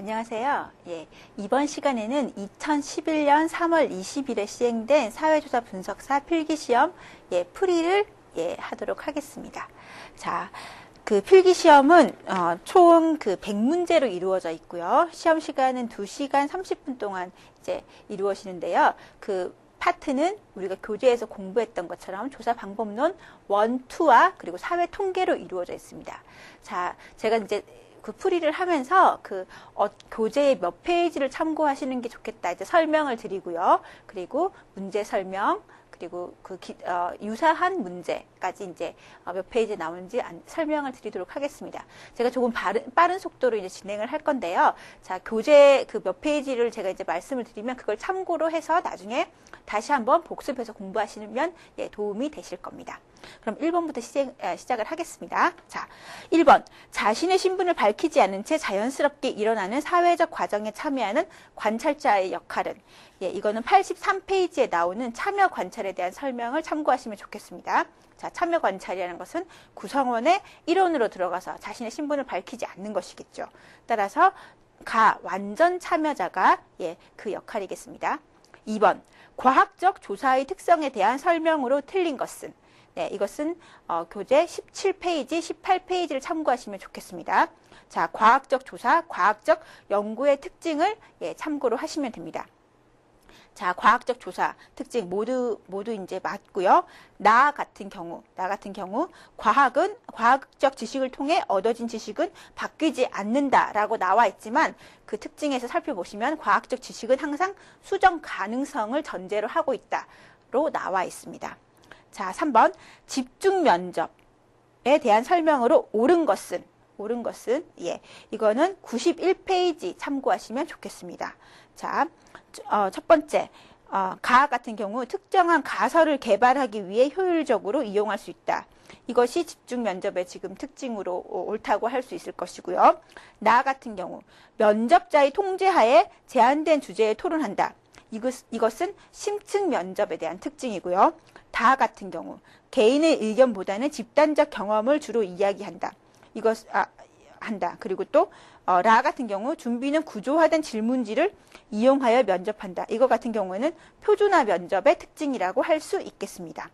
안녕하세요. 이번 시간에는 2011년 3월 20일에 시행된 사회조사 분석사 필기시험 풀이를 하도록 하겠습니다. 자, 그 필기시험은 총 100문제로 이루어져 있고요. 시험 시간은 2시간 30분 동안 이루어지는데요. 그 파트는 우리가 교재에서 공부했던 것처럼 조사 방법론 1, 2와 그리고 사회 통계로 이루어져 있습니다. 자, 제가 그 풀이를 하면서 교재의 몇 페이지를 참고하시는 게 좋겠다 설명을 드리고요. 그리고 문제 설명, 그리고 유사한 문제까지 몇 페이지 나오는지 설명을 드리도록 하겠습니다. 제가 조금 빠른 속도로 진행을 할 건데요. 자, 교재 몇 페이지를 제가 말씀을 드리면 그걸 참고로 해서 나중에 다시 한번 복습해서 공부하시면 도움이 되실 겁니다. 그럼 1번부터 시작을 하겠습니다. 자, 1번. 자신의 신분을 밝히지 않은 채 자연스럽게 일어나는 사회적 과정에 참여하는 관찰자의 역할은? 이거는 83페이지에 나오는 참여 관찰에 대한 설명을 참고하시면 좋겠습니다. 자, 참여 관찰이라는 것은 구성원의 일원으로 들어가서 자신의 신분을 밝히지 않는 것이겠죠. 따라서 완전 참여자가 그 역할이겠습니다. 2번. 과학적 조사의 특성에 대한 설명으로 틀린 것은? 이것은 교재 17페이지, 18페이지를 참고하시면 좋겠습니다. 자, 과학적 조사, 과학적 연구의 특징을 참고로 하시면 됩니다. 자, 과학적 조사 특징 모두 맞고요. 나 같은 경우 과학적 지식을 통해 얻어진 지식은 바뀌지 않는다라고 나와 있지만 그 특징에서 살펴보시면 과학적 지식은 항상 수정 가능성을 전제로 하고 있다로 나와 있습니다. 자, 3번. 집중 면접에 대한 설명으로 옳은 것은? 이거는 91페이지 참고하시면 좋겠습니다. 자, 첫 번째. 가 같은 경우 특정한 가설을 개발하기 위해 효율적으로 이용할 수 있다. 이것이 집중 면접의 지금 특징으로 옳다고 할 수 있을 것이고요. 나 같은 경우 면접자의 통제하에 제한된 주제에 토론한다. 이것은 심층 면접에 대한 특징이고요. 다 같은 경우 개인의 의견보다는 집단적 경험을 주로 이야기한다. 그리고 또 라 같은 경우 준비는 구조화된 질문지를 이용하여 면접한다. 이거 같은 경우에는 표준화 면접의 특징이라고 할 수 있겠습니다.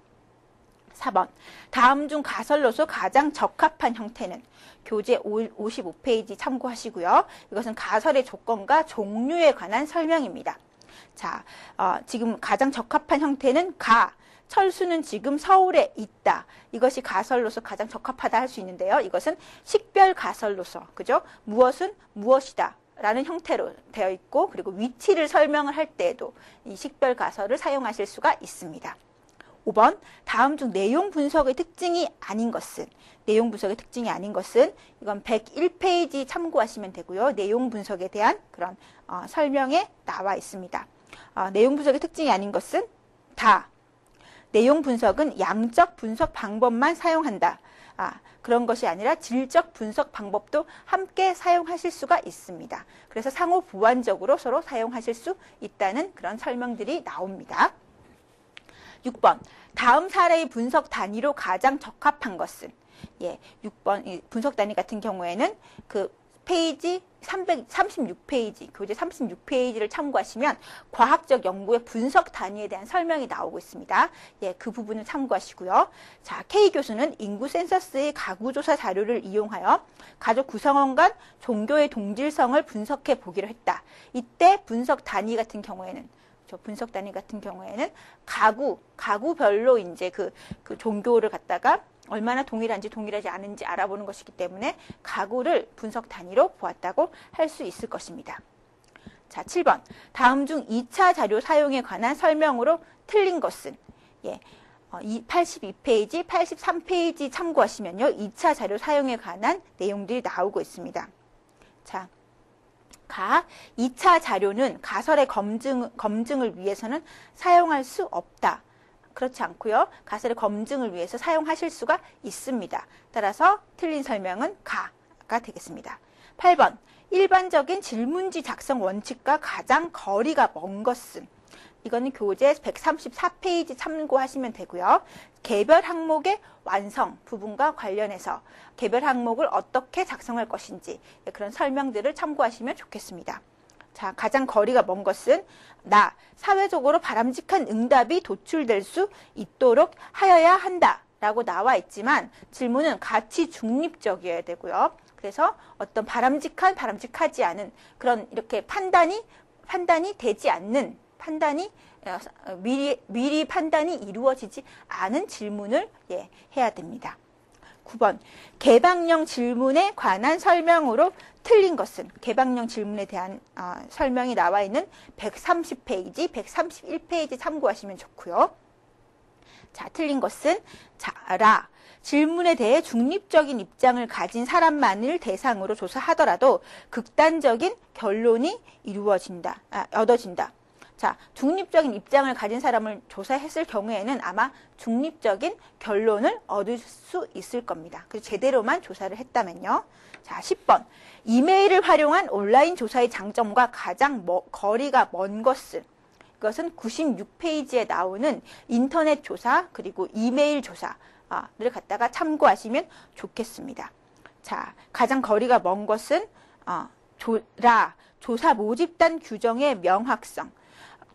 4번. 다음 중 가설로서 가장 적합한 형태는? 교재 55페이지 참고하시고요. 이것은 가설의 조건과 종류에 관한 설명입니다. 자, 지금 가장 적합한 형태는 철수는 지금 서울에 있다. 이것이 가설로서 가장 적합하다 할 수 있는데요. 이것은 식별 가설로서, 그죠? 무엇은 무엇이다 라는 형태로 되어 있고, 그리고 위치를 설명을 할 때에도 이 식별 가설을 사용하실 수가 있습니다. 5번. 다음 중 내용 분석의 특징이 아닌 것은? 이건 101페이지 참고하시면 되고요. 내용 분석에 대한 그런 설명에 나와 있습니다. 내용 분석의 특징이 아닌 것은 내용 분석은 양적 분석 방법만 사용한다. 그런 것이 아니라 질적 분석 방법도 함께 사용하실 수가 있습니다. 그래서 상호 보완적으로 서로 사용하실 수 있다는 그런 설명들이 나옵니다. 6번. 다음 사례의 분석 단위로 가장 적합한 것은? 6번 분석 단위 같은 경우에는 페이지 336페이지, 교재 36페이지를 참고하시면 과학적 연구의 분석 단위에 대한 설명이 나오고 있습니다. 그 부분을 참고하시고요. 자, K 교수는 인구 센서스의 가구조사 자료를 이용하여 가족 구성원 간 종교의 동질성을 분석해 보기로 했다. 이때 분석 단위 같은 경우에는 가구별로 그 종교를 갖다가 얼마나 동일한지 동일하지 않은지 알아보는 것이기 때문에 가구를 분석 단위로 보았다고 할 수 있을 것입니다. 자, 7번. 다음 중 2차 자료 사용에 관한 설명으로 틀린 것은? 82페이지, 83페이지 참고하시면요. 2차 자료 사용에 관한 내용들이 나오고 있습니다. 자, 2차 자료는 가설의 검증을 위해서는 사용할 수 없다. 그렇지 않고요. 가설의 검증을 위해서 사용하실 수가 있습니다. 따라서 틀린 설명은 가가 되겠습니다. 8번. 일반적인 질문지 작성 원칙과 가장 거리가 먼 것은? 이거는 교재 134페이지 참고하시면 되고요. 개별 항목의 완성 부분과 관련해서 개별 항목을 어떻게 작성할 것인지 그런 설명들을 참고하시면 좋겠습니다. 자, 가장 거리가 먼 것은 나, 사회적으로 바람직한 응답이 도출될 수 있도록 하여야 한다 라고 나와 있지만 질문은 가치 중립적이어야 되고요. 그래서 어떤 바람직한, 바람직하지 않은 그런 이렇게 판단이 되지 않는 미리 판단이 이루어지지 않은 질문을 해야 됩니다. 9번 개방형 질문에 관한 설명으로 틀린 것은 개방형 질문에 대한 설명이 나와 있는 130페이지, 131페이지 참고하시면 좋고요. 자, 틀린 것은 라. 질문에 대해 중립적인 입장을 가진 사람만을 대상으로 조사하더라도 극단적인 결론이 얻어진다. 자, 중립적인 입장을 가진 사람을 조사했을 경우에는 아마 중립적인 결론을 얻을 수 있을 겁니다. 그래서 제대로만 조사를 했다면요. 자, 10번. 이메일을 활용한 온라인 조사의 장점과 가장 거리가 먼 것은 이것은 96페이지에 나오는 인터넷 조사 그리고 이메일 조사를 갖다가 참고하시면 좋겠습니다. 자, 가장 거리가 먼 것은 조사 모집단 규정의 명확성.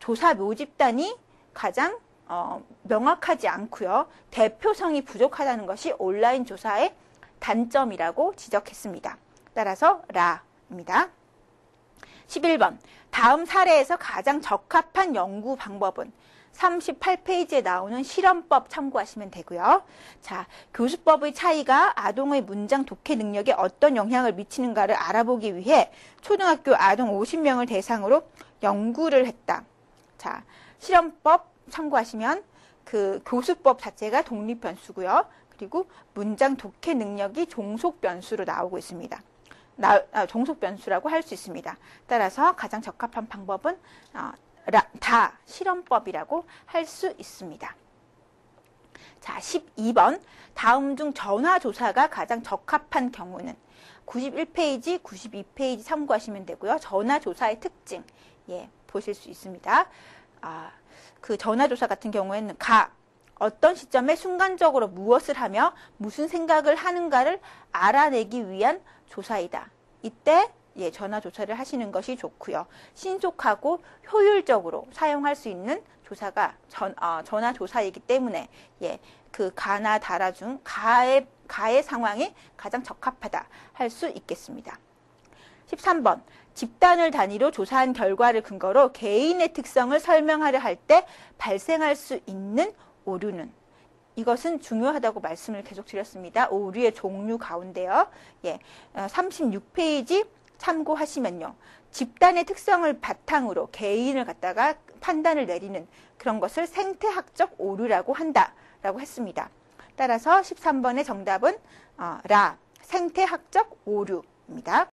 조사 모집단이 가장 명확하지 않고요. 대표성이 부족하다는 것이 온라인 조사의 단점이라고 지적했습니다. 따라서 라입니다. 11번. 다음 사례에서 가장 적합한 연구 방법은 38페이지에 나오는 실험법 참고하시면 되고요. 자, 교수법의 차이가 아동의 문장 독해 능력에 어떤 영향을 미치는가를 알아보기 위해 초등학교 아동 50명을 대상으로 연구를 했다. 자, 실험법 참고하시면 그 교수법 자체가 독립변수고요. 그리고 문장 독해 능력이 종속변수로 나오고 있습니다. 종속변수라고 할 수 있습니다. 따라서 가장 적합한 방법은 다 실험법이라고 할 수 있습니다. 자, 12번. 다음 중 전화조사가 가장 적합한 경우는 91페이지, 92페이지 참고하시면 되고요. 전화조사의 특징 보실 수 있습니다. 그 전화조사 같은 경우에는 어떤 시점에 순간적으로 무엇을 하며 무슨 생각을 하는가를 알아내기 위한 조사이다. 이때 전화조사를 하시는 것이 좋고요. 신속하고 효율적으로 사용할 수 있는 조사가 전화조사이기 때문에 그 가나 다라 중 가의 상황에 가장 적합하다 할 수 있겠습니다. 13번. 집단을 단위로 조사한 결과를 근거로 개인의 특성을 설명하려 할 때 발생할 수 있는 오류는 이것은 중요하다고 말씀을 계속 드렸습니다. 오류의 종류 가운데요. 36페이지 참고하시면요. 집단의 특성을 바탕으로 개인을 갖다가 판단을 내리는 그런 것을 생태학적 오류라고 한다라고 했습니다. 따라서 13번의 정답은 생태학적 오류입니다.